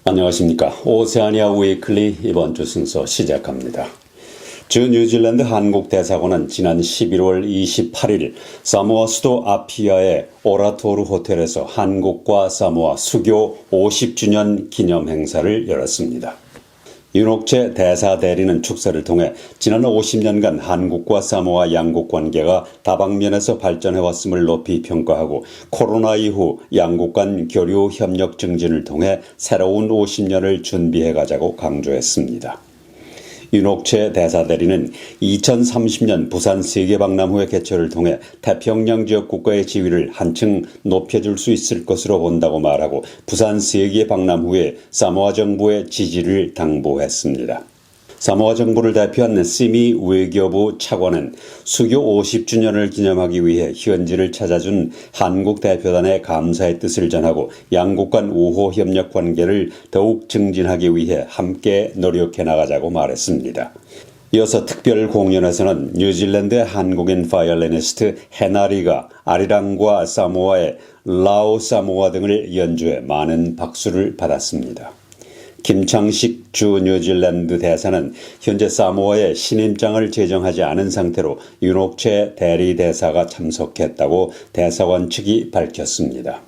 안녕하십니까. 오세아니아 위클리 이번 주 순서 시작합니다. 주 뉴질랜드 한국대사관은 지난 11월 28일 사모아 수도 아피아의 오라토르 호텔에서 한국과 사모아 수교 50주년 기념 행사를 열었습니다. 윤옥재 대사 대리는 축사를 통해 지난 50년간 한국과 사모아 양국 관계가 다방면에서 발전해왔음을 높이 평가하고 코로나 이후 양국 간 교류 협력 증진을 통해 새로운 50년을 준비해가자고 강조했습니다. 윤옥재 대사 대리는 2030년 부산 세계박람 후의 개최를 통해 태평양 지역 국가의 지위를 한층 높여줄 수 있을 것으로 본다고 말하고 부산 세계박람 후에 사모아 정부의 지지를 당부했습니다. 사모아 정부를 대표한 시미 외교부 차관은 수교 50주년을 기념하기 위해 현지를 찾아준 한국 대표단의 감사의 뜻을 전하고 양국 간 우호 협력 관계를 더욱 증진하기 위해 함께 노력해 나가자고 말했습니다. 이어서 특별 공연에서는 뉴질랜드의 한국인 바이올리니스트 해나리가 아리랑과 사모아의 라오 사모아 등을 연주해 많은 박수를 받았습니다. 김창식 주 뉴질랜드 대사는 현재 사모아에 신임장을 제정하지 않은 상태로 윤옥재 대리 대사가 참석했다고 대사관 측이 밝혔습니다.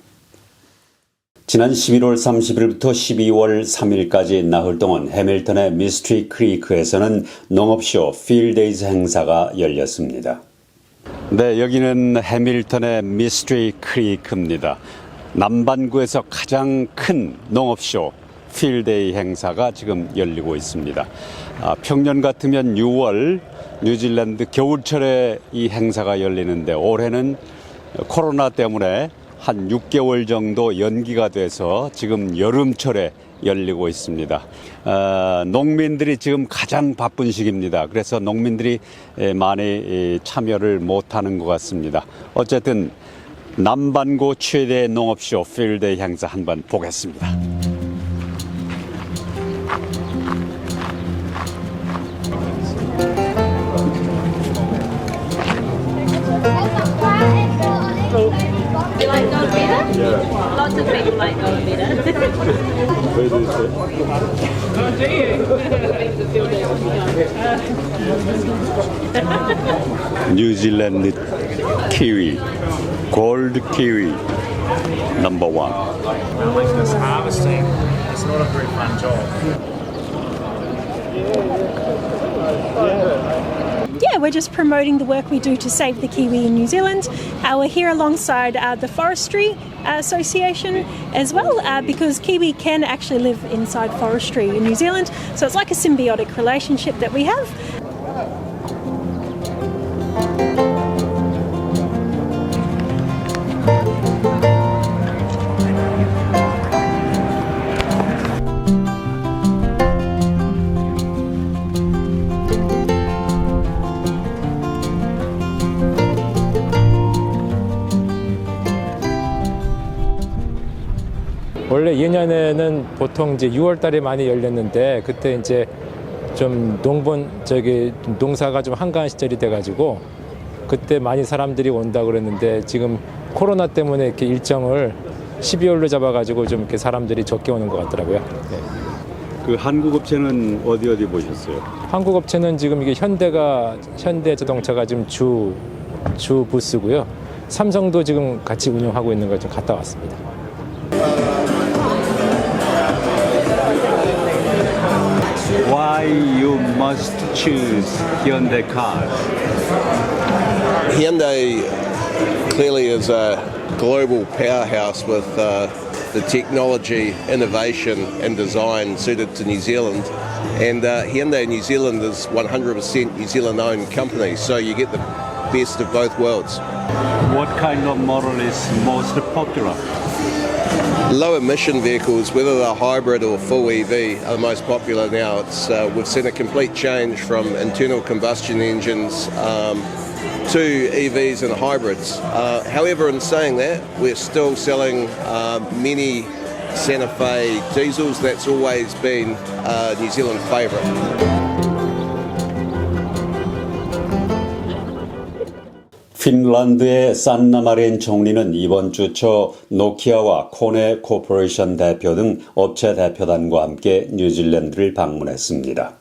지난 11월 30일부터 12월 3일까지 나흘 동안 해밀턴의 미스트리 크리크에서는 농업쇼 필데이즈 행사가 열렸습니다. 네, 여기는 해밀턴의 미스트리 크리크입니다. 남반구에서 가장 큰 농업쇼 필데이 행사가 지금 열리고 있습니다. 평년 같으면 6월 뉴질랜드 겨울철에 이 행사가 열리는데 올해는 코로나 때문에 한 6개월 정도 연기가 돼서 지금 여름철에 열리고 있습니다. 농민들이 지금 가장 바쁜 시기입니다. 그래서 농민들이 많이 참여를 못하는 것 같습니다. 어쨌든 남반구 최대 농업쇼 필데이 행사 한번 보겠습니다. You like Velveeta? Yeah. Lots of people like Velveeta. Where is it? Oh, do you? 뉴질랜드 키위, 골드 키위 넘버 원. Like this harvesting, it's not a very fun job. Yeah, we're just promoting the work we do to save the kiwi in New Zealand. We're here alongside the Forestry Association as well because kiwi can actually live inside forestry in New Zealand. So it's like a symbiotic relationship that we have. 원래 예년에는 보통 이제 6월 달에 많이 열렸는데 그때 이제 좀 농사가 좀 한가한 시절이 돼가지고 그때 많이 사람들이 온다 그랬는데 지금 코로나 때문에 이렇게 일정을 12월로 잡아가지고 좀 이렇게 사람들이 적게 오는 것 같더라고요. 네. 그 한국 업체는 어디 보셨어요? 한국 업체는 지금 이게 현대자동차가 지금 주 부스고요. 삼성도 지금 같이 운영하고 있는 걸 좀 갔다 왔습니다. Why you must choose Hyundai cars? Hyundai clearly is a global powerhouse with the technology, innovation and design suited to New Zealand. And Hyundai New Zealand is 100% New Zealand owned company, so you get the best of both worlds. What kind of model is most popular? Low emission vehicles, whether they're hybrid or full EV, are the most popular now. We've seen a complete change from internal combustion engines to EVs and hybrids. However, in saying that, we're still selling many Santa Fe diesels. That's always been a New Zealand favourite. 핀란드의 산나 마린 총리는 이번 주 초 노키아와 코네 코퍼레이션 대표 등 업체 대표단과 함께 뉴질랜드를 방문했습니다.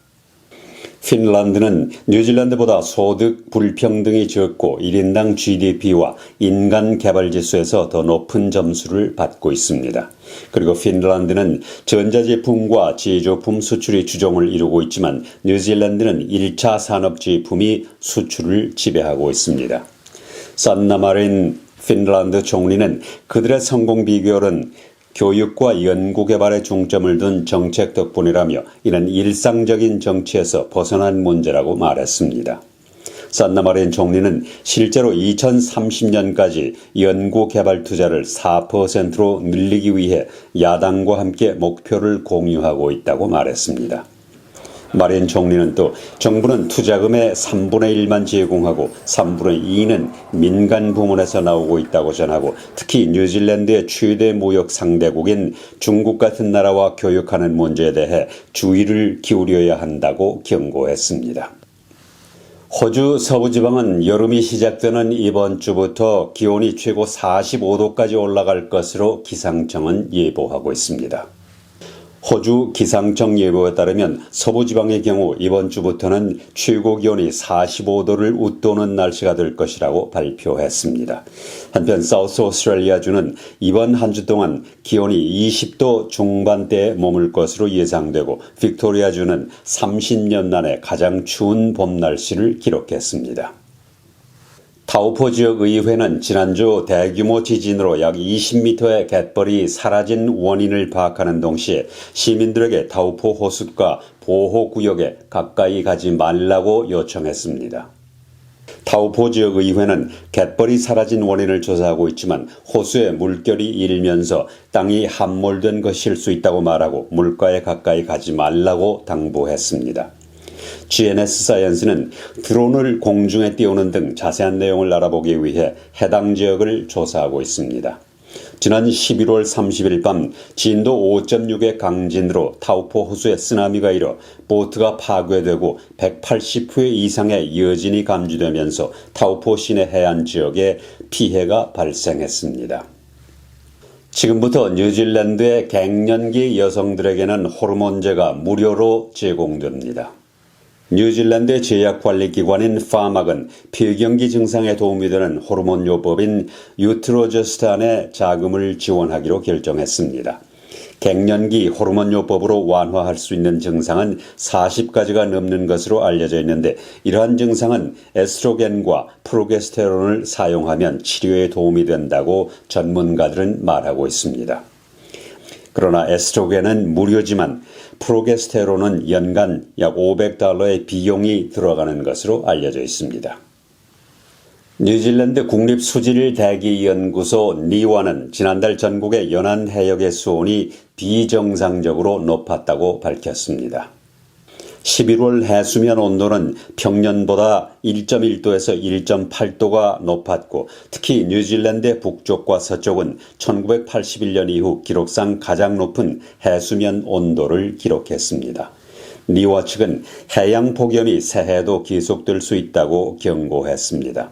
핀란드는 뉴질랜드보다 소득 불평등이 적고 1인당 GDP와 인간 개발 지수에서 더 높은 점수를 받고 있습니다. 그리고 핀란드는 전자제품과 제조품 수출이 주종을 이루고 있지만 뉴질랜드는 1차 산업제품이 수출을 지배하고 있습니다. 산나 마린 핀란드 총리는 그들의 성공 비결은 교육과 연구개발에 중점을 둔 정책 덕분이라며 이는 일상적인 정치에서 벗어난 문제라고 말했습니다. 산나 마린 총리는 실제로 2030년까지 연구개발 투자를 4%로 늘리기 위해 야당과 함께 목표를 공유하고 있다고 말했습니다. 마린 총리는 또 정부는 투자금의 3분의 1만 제공하고 3분의 2는 민간 부문에서 나오고 있다고 전하고 특히 뉴질랜드의 최대 무역 상대국인 중국 같은 나라와 교역하는 문제에 대해 주의를 기울여야 한다고 경고했습니다. 호주 서부지방은 여름이 시작되는 이번 주부터 기온이 최고 45도까지 올라갈 것으로 기상청은 예보하고 있습니다. 호주 기상청 예보에 따르면 서부지방의 경우 이번 주부터는 최고 기온이 45도를 웃도는 날씨가 될 것이라고 발표했습니다. 한편 사우스 오스트레일리아주는 이번 한 주 동안 기온이 20도 중반대에 머물 것으로 예상되고 빅토리아주는 30년 만에 가장 추운 봄 날씨를 기록했습니다. 타우포 지역 의회는 지난주 대규모 지진으로 약 20m의 갯벌이 사라진 원인을 파악하는 동시에 시민들에게 타우포 호숫가 보호구역에 가까이 가지 말라고 요청했습니다. 타우포 지역 의회는 갯벌이 사라진 원인을 조사하고 있지만 호수에 물결이 일면서 땅이 함몰된 것일 수 있다고 말하고 물가에 가까이 가지 말라고 당부했습니다. GNS 사이언스는 드론을 공중에 띄우는 등 자세한 내용을 알아보기 위해 해당 지역을 조사하고 있습니다. 지난 11월 30일 밤 진도 5.6의 강진으로 타우포 호수에 쓰나미가 일어 보트가 파괴되고 180회 이상의 여진이 감지되면서 타우포 시내 해안 지역에 피해가 발생했습니다. 지금부터 뉴질랜드의 갱년기 여성들에게는 호르몬제가 무료로 제공됩니다. 뉴질랜드 제약관리기관인 파막은 폐경기 증상에 도움이 되는 호르몬요법인 유트로저스탄에 자금을 지원하기로 결정했습니다. 갱년기 호르몬요법으로 완화할 수 있는 증상은 40가지가 넘는 것으로 알려져 있는데 이러한 증상은 에스트로겐과 프로게스테론을 사용하면 치료에 도움이 된다고 전문가들은 말하고 있습니다. 그러나 에스트로겐은 무료지만 프로게스테론은 연간 약 $500의 비용이 들어가는 것으로 알려져 있습니다. 뉴질랜드 국립수질대기연구소 니와는 지난달 전국의 연안 해역의 수온이 비정상적으로 높았다고 밝혔습니다. 11월 해수면 온도는 평년보다 1.1도에서 1.8도가 높았고 특히 뉴질랜드 북쪽과 서쪽은 1981년 이후 기록상 가장 높은 해수면 온도를 기록했습니다. 니와 측은 해양 폭염이 새해에도 계속될 수 있다고 경고했습니다.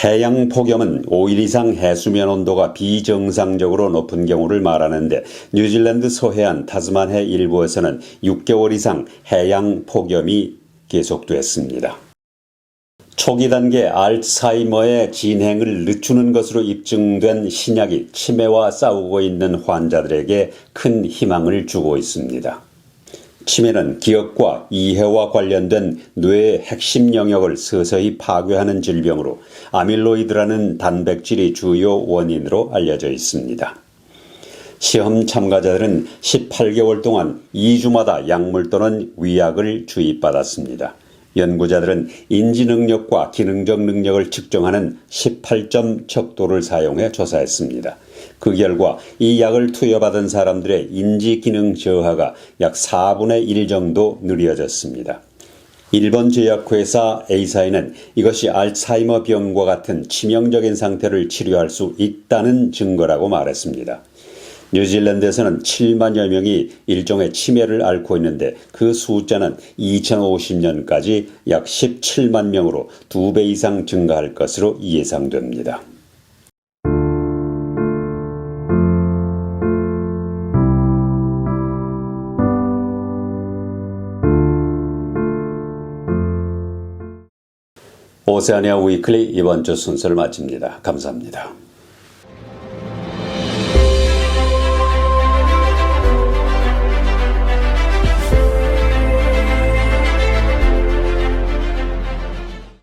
해양 폭염은 5일 이상 해수면 온도가 비정상적으로 높은 경우를 말하는데 뉴질랜드 서해안 타스만해 일부에서는 6개월 이상 해양 폭염이 계속됐습니다. 초기 단계 알츠하이머의 진행을 늦추는 것으로 입증된 신약이 치매와 싸우고 있는 환자들에게 큰 희망을 주고 있습니다. 치매는 기억과 이해와 관련된 뇌의 핵심 영역을 서서히 파괴하는 질병으로 아밀로이드라는 단백질이 주요 원인으로 알려져 있습니다. 시험 참가자들은 18개월 동안 2주마다 약물 또는 위약을 주입받았습니다. 연구자들은 인지 능력과 기능적 능력을 측정하는 18점 척도를 사용해 조사했습니다. 그 결과 이 약을 투여받은 사람들의 인지 기능 저하가 약 4분의 1 정도 느려졌습니다. 일본 제약회사 에이사이는 이것이 알츠하이머 병과 같은 치명적인 상태를 치료할 수 있다는 증거라고 말했습니다. 뉴질랜드에서는 7만여 명이 일종의 치매를 앓고 있는데 그 숫자는 2050년까지 약 17만 명으로 2배 이상 증가할 것으로 예상됩니다. 오세아니아 위클리 이번 주 순서를 마칩니다. 감사합니다.